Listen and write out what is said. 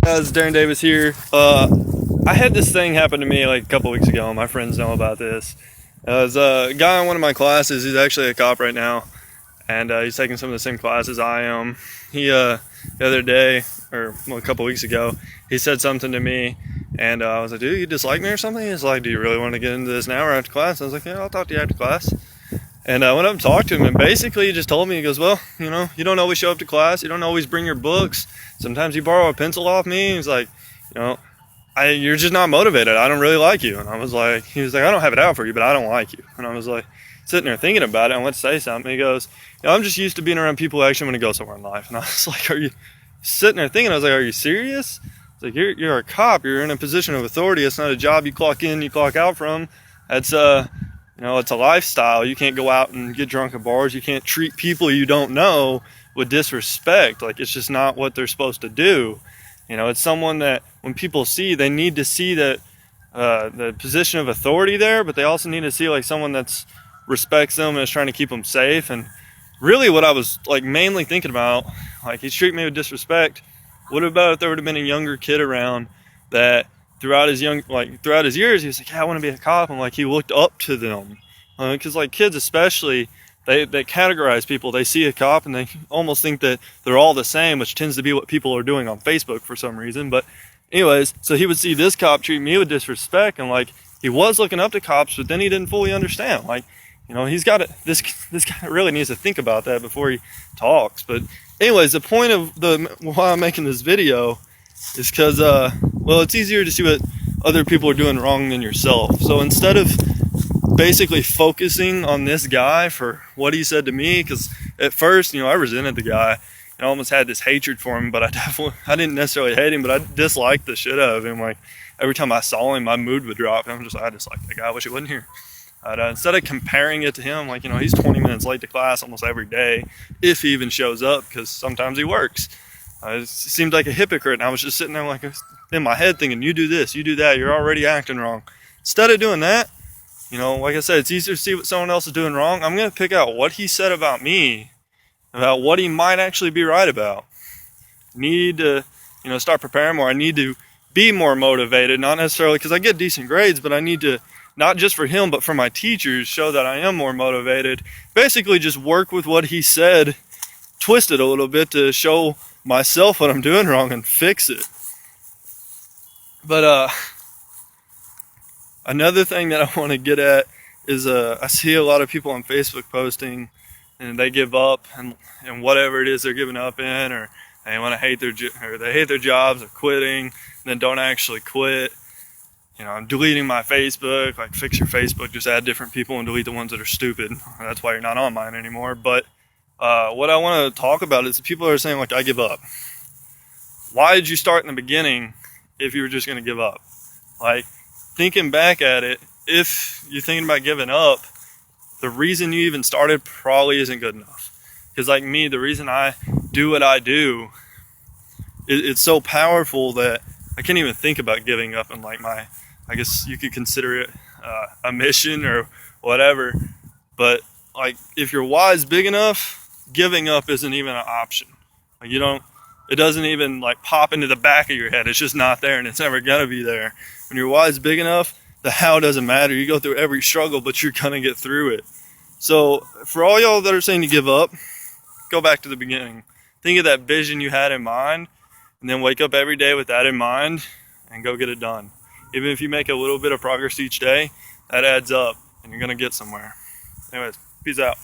Guys, Darren Davis here. I had this thing happen to me like a couple weeks ago, and my friends know about this. There's a guy in one of my classes. He's actually a cop right now, and he's taking some of the same classes I am. He the other day, or a couple weeks ago, he said something to me, and I was like, "Dude, you dislike me or something?" He's like, "Do you really want to get into this now or after class?" I was like, "Yeah, I'll talk to you after class." And I went up and talked to him, and basically he just told me, he goes, "Well, you don't always show up to class. You don't always bring your books. Sometimes you borrow a pencil off me." He's like, you're just not motivated. I don't really like you." And I was like, he was like, "I don't have it out for you, but I don't like you." And I was like, sitting there thinking about it. I went to say something. He goes, "I'm just used to being around people who actually want to go somewhere in life." And I was like, "Are you sitting there thinking?" I was like, "Are you serious?" It's like, you're a cop. You're in a position of authority. It's not a job you clock in, you clock out from. It's it's a lifestyle. You can't go out and get drunk at bars. You can't treat people you don't know with disrespect. Like, it's just not what they're supposed to do. It's someone that when people see, they need to see that the position of authority there, but they also need to see like someone that's respects them and is trying to keep them safe. And really what I was like mainly thinking about, like, he's treating me with disrespect. What about if there would have been a younger kid around that throughout his years, he was like, "Yeah, I want to be a cop." And like, he looked up to them. Because like kids especially, they categorize people. They see a cop and they almost think that they're all the same, which tends to be what people are doing on Facebook for some reason. But anyways, so he would see this cop treat me with disrespect, and like, he was looking up to cops, but then he didn't fully understand. Like, he's got to, this guy really needs to think about that before he talks. But anyways, the point of why I'm making this video is because it's easier to see what other people are doing wrong than yourself. So instead of basically focusing on this guy for what he said to me, because at first, I resented the guy and I almost had this hatred for him, but I didn't necessarily hate him, but I disliked the shit out of him. Like, every time I saw him, my mood would drop, and I'm just like, I dislike that guy. I wish he wasn't here. Instead of comparing it to him, like, he's 20 minutes late to class almost every day, if he even shows up, because sometimes he works. It seemed like a hypocrite, and I was just sitting there like in my head thinking, you do this, you do that, you're already acting wrong. Instead of doing that, like I said, it's easier to see what someone else is doing wrong. I'm going to pick out what he said about me, about what he might actually be right about. Need to, start preparing more. I need to be more motivated, not necessarily because I get decent grades, but I need to, not just for him, but for my teachers, show that I am more motivated. Basically just work with what he said, twist it a little bit to show myself what I'm doing wrong and fix it. But another thing that I want to get at is I see a lot of people on Facebook posting, and they give up and whatever it is they're giving up in, or they want to hate their jobs or quitting, and then don't actually quit. I'm deleting my Facebook. Like, fix your Facebook, just add different people and delete the ones that are stupid. That's why you're not on mine anymore. But what I want to talk about is the people that are saying, like, I give up. Why did you start in the beginning if you were just going to give up? Like, thinking back at it, if you're thinking about giving up, the reason you even started probably isn't good enough. Because like me, the reason I do what I do, it's so powerful that I can't even think about giving up. And like I guess you could consider it a mission or whatever. But like, if your why is big enough, giving up isn't even an option. Like, it doesn't even like pop into the back of your head. It's just not there, and it's never gonna be there. When your why is big enough, the how doesn't matter. You go through every struggle, but you're gonna get through it. So for all y'all that are saying to give up, go back to the beginning. Think of that vision you had in mind, and then wake up every day with that in mind and go get it done. Even if you make a little bit of progress each day, that adds up and you're gonna get somewhere. Anyways, peace out.